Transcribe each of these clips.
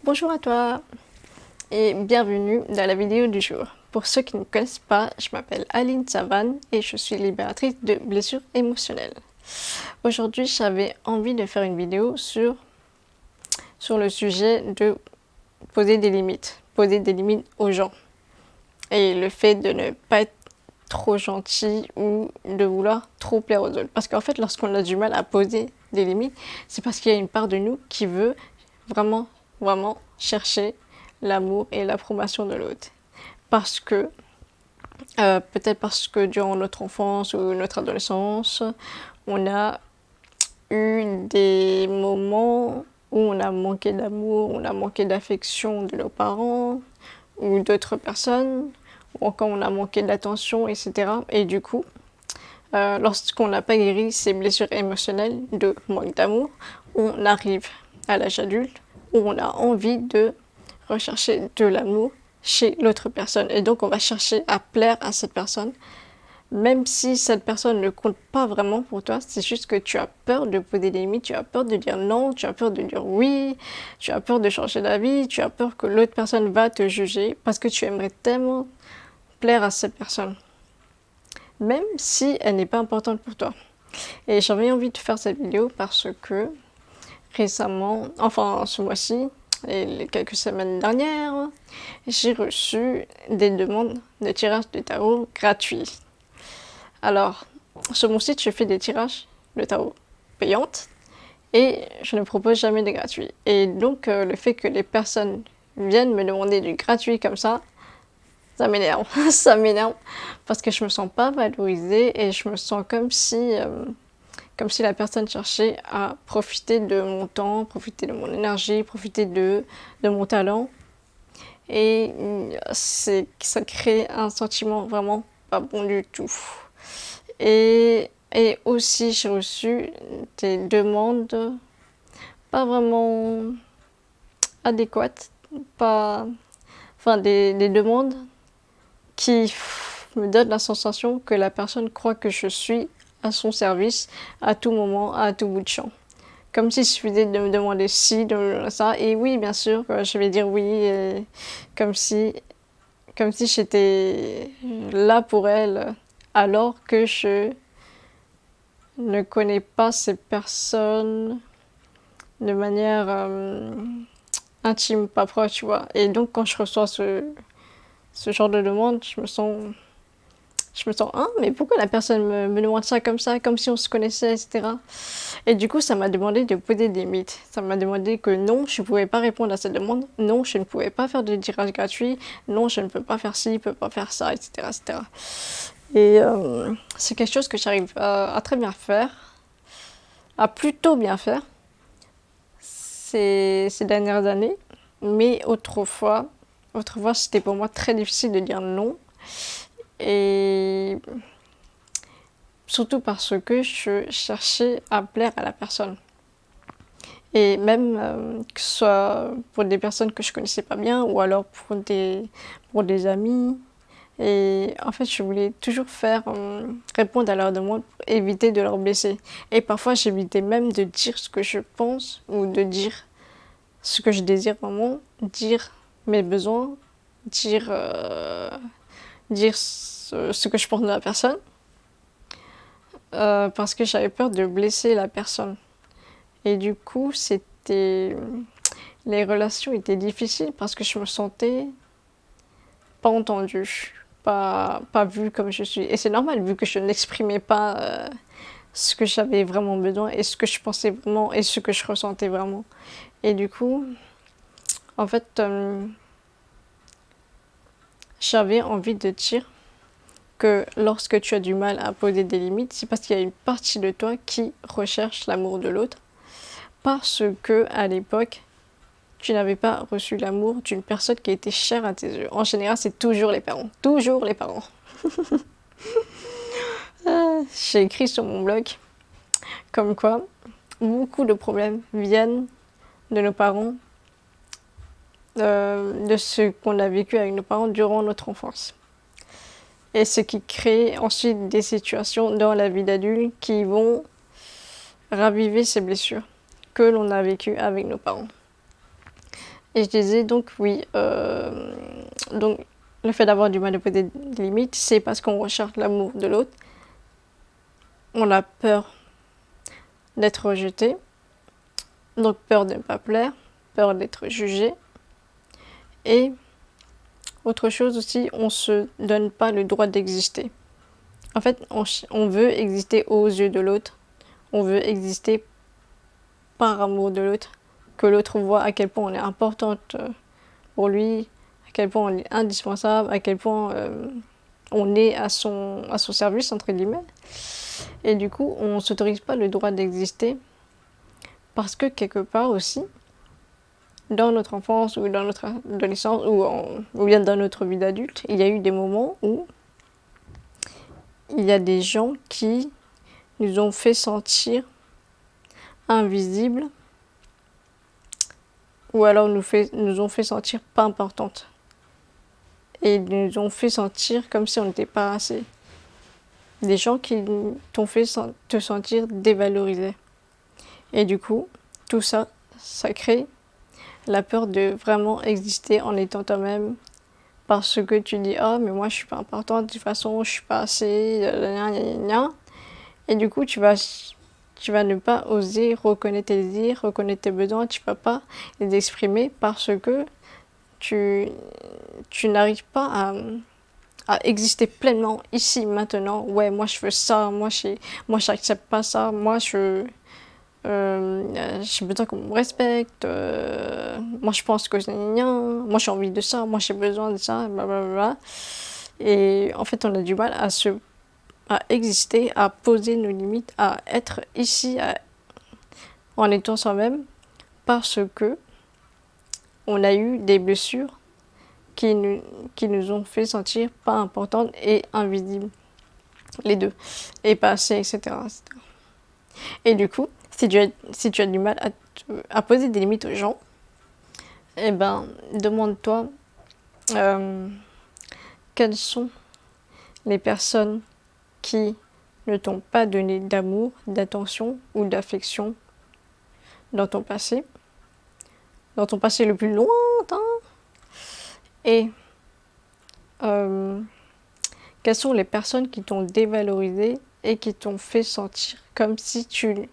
Bonjour à toi et bienvenue dans la vidéo du jour. Pour ceux qui ne me connaissent pas, je m'appelle Aline Savane et je suis libératrice de blessures émotionnelles. Aujourd'hui, j'avais envie de faire une vidéo sur le sujet de poser des limites aux gens et le fait de ne pas être trop gentil ou de vouloir trop plaire aux autres. Parce qu'en fait, lorsqu'on a du mal à poser des limites, c'est parce qu'il y a une part de nous qui veut vraiment, vraiment chercher l'amour et l'approbation de l'autre. Parce que, peut-être parce que durant notre enfance ou notre adolescence, on a eu des moments où on a manqué d'amour, on a manqué d'affection de nos parents ou d'autres personnes, ou encore on a manqué d'attention, etc. Et du coup, lorsqu'on n'a pas guéri ces blessures émotionnelles de manque d'amour, on arrive à l'âge adulte où on a envie de rechercher de l'amour chez l'autre personne. Et donc on va chercher à plaire à cette personne, même si cette personne ne compte pas vraiment pour toi, c'est juste que tu as peur de poser des limites, tu as peur de dire non, tu as peur de dire oui, tu as peur de changer d'avis, tu as peur que l'autre personne va te juger parce que tu aimerais tellement plaire à cette personne, même si elle n'est pas importante pour toi. Et j'avais envie de faire cette vidéo parce que récemment, enfin ce mois-ci, et les quelques semaines dernières, j'ai reçu des demandes de tirage de tarot gratuits. Alors, sur mon site, je fais des tirages de tarot payantes et je ne propose jamais de gratuits. Et donc, le fait que les personnes viennent me demander du gratuit comme ça m'énerve. Ça m'énerve parce que je me sens pas valorisée et je me sens comme si la personne cherchait à profiter de mon temps, profiter de mon énergie, profiter de mon talent. Et ça crée un sentiment vraiment pas bon du tout. Et aussi, j'ai reçu des demandes pas vraiment adéquates, pas, enfin des demandes qui me donnent la sensation que la personne croit que je suis à son service à tout moment, à tout bout de champ. Comme s'il suffisait de me demander ci, de ça. Et oui, bien sûr, je vais dire oui, comme si, comme si j'étais là pour elle, alors que je ne connais pas ces personnes de manière intime, pas proche, tu vois. Et donc, quand je reçois ce genre de demande, je me sens, hein, mais pourquoi la personne me demande ça, comme si on se connaissait, etc. Et du coup, ça m'a demandé de poser des limites. Ça m'a demandé que non, je ne pouvais pas répondre à cette demande. Non, je ne pouvais pas faire de tirage gratuit. Non, je ne peux pas faire ci, je ne peux pas faire ça, etc. etc. Et c'est quelque chose que j'arrive à très bien faire, à plutôt bien faire ces dernières années. Mais autrefois, c'était pour moi très difficile de dire non. Et surtout parce que je cherchais à plaire à la personne. Et même que ce soit pour des personnes que je connaissais pas bien ou alors pour des amis. Et en fait, je voulais toujours répondre à leurs demandes pour éviter de leur blesser. Et parfois, j'évitais même de dire ce que je pense ou de dire ce que je désire vraiment, dire mes besoins, dire ce que je pense de la personne, parce que j'avais peur de blesser la personne. Et du coup, les relations étaient difficiles parce que je me sentais pas entendue, pas vue comme je suis. Et c'est normal vu que je n'exprimais pas ce que j'avais vraiment besoin et ce que je pensais vraiment et ce que je ressentais vraiment. Et du coup, en fait, j'avais envie de dire que lorsque tu as du mal à poser des limites, c'est parce qu'il y a une partie de toi qui recherche l'amour de l'autre. Parce que à l'époque, tu n'avais pas reçu l'amour d'une personne qui était chère à tes yeux. En général, c'est toujours les parents. Toujours les parents. J'ai écrit sur mon blog comme quoi beaucoup de problèmes viennent de nos parents, de ce qu'on a vécu avec nos parents durant notre enfance. Et ce qui crée ensuite des situations dans la vie d'adulte qui vont raviver ces blessures que l'on a vécues avec nos parents. Et je disais donc oui, donc le fait d'avoir du mal à poser des limites, c'est parce qu'on recherche l'amour de l'autre. On a peur d'être rejeté, donc peur de ne pas plaire, peur d'être jugé. Et autre chose aussi, on se donne pas le droit d'exister. En fait, on veut exister aux yeux de l'autre, on veut exister par amour de l'autre, que l'autre voit à quel point on est importante pour lui, à quel point on est indispensable, à quel point on est à son service, entre guillemets. Et du coup, on ne s'autorise pas le droit d'exister parce que quelque part aussi, dans notre enfance ou dans notre adolescence ou bien dans notre vie d'adulte, il y a eu des moments où il y a des gens qui nous ont fait sentir invisibles ou alors nous ont fait sentir pas importantes. Et nous ont fait sentir comme si on n'était pas assez. Des gens qui t'ont fait te sentir dévalorisé. Et du coup, tout ça, ça crée la peur de vraiment exister en étant toi-même. Parce que tu dis, ah, mais moi je suis pas importante, de toute façon je suis pas assez, gna, gna, gna, gna. Et du coup, tu vas ne pas oser reconnaître tes désirs, reconnaître tes besoins, tu vas pas les exprimer parce que tu n'arrives pas à exister pleinement ici, maintenant. Ouais, moi je veux ça, moi j'accepte pas ça, moi j'ai besoin qu'on me respecte, moi je pense que c'est gna, moi j'ai envie de ça, moi j'ai besoin de ça, blablabla. Et en fait, on a du mal à exister, à poser nos limites, à être ici en étant soi-même parce que on a eu des blessures qui nous ont fait sentir pas importantes et invisibles, les deux, et pas assez, etc., etc. Et du coup, si tu as du mal à poser des limites aux gens, eh ben, demande-toi quelles sont les personnes qui ne t'ont pas donné d'amour, d'attention ou d'affection dans ton passé le plus lointain. Et quelles sont les personnes qui t'ont dévalorisé et qui t'ont fait sentir comme si tu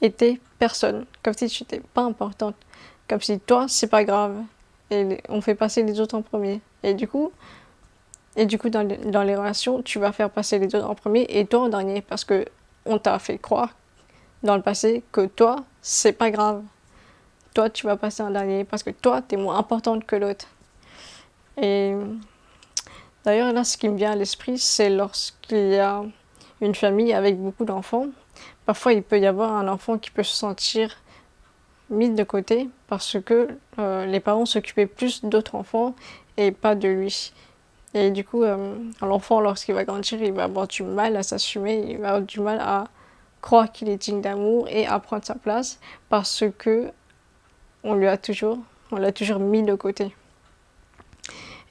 étais personne, comme si tu n'étais pas importante, comme si toi, c'est pas grave. Et on fait passer les autres en premier. Et du coup dans les relations, tu vas faire passer les autres en premier et toi en dernier parce que on t'a fait croire dans le passé que toi, c'est pas grave. Toi, tu vas passer en dernier parce que toi, t'es moins importante que l'autre. Et d'ailleurs, là, ce qui me vient à l'esprit, c'est lorsqu'il y a une famille avec beaucoup d'enfants. Parfois, il peut y avoir un enfant qui peut se sentir mis de côté parce que les parents s'occupaient plus d'autres enfants et pas de lui. Et du coup, l'enfant, lorsqu'il va grandir, il va avoir du mal à s'assumer, il va avoir du mal à croire qu'il est digne d'amour et à prendre sa place parce que on l'a toujours mis de côté.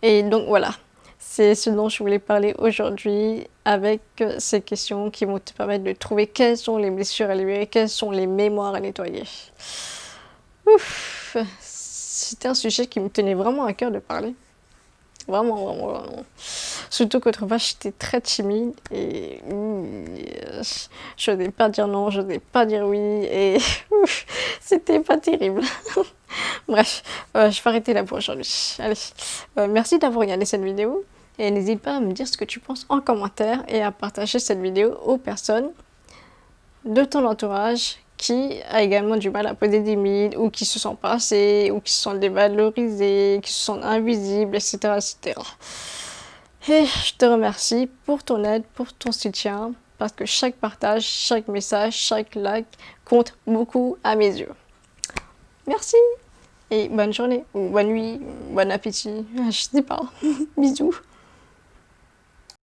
Et donc voilà, c'est ce dont je voulais parler aujourd'hui avec ces questions qui vont te permettre de trouver quelles sont les blessures à libérer, quelles sont les mémoires à nettoyer. Ouf, c'était un sujet qui me tenait vraiment à cœur de parler. Vraiment, vraiment, vraiment. Surtout qu'autrefois, j'étais très timide et je n'osais pas dire non, je n'osais pas dire oui et c'était pas terrible. Bref, je vais arrêter là pour aujourd'hui. Allez, merci d'avoir regardé cette vidéo et n'hésite pas à me dire ce que tu penses en commentaire et à partager cette vidéo aux personnes de ton entourage qui a également du mal à poser des limites ou qui se sentent pas assez ou qui se sentent dévalorisés, qui se sentent invisibles, etc., etc. Et je te remercie pour ton aide, pour ton soutien, parce que chaque partage, chaque message, chaque like compte beaucoup à mes yeux. Merci et bonne journée, ou bonne nuit, ou bon appétit, je sais pas. Bisous.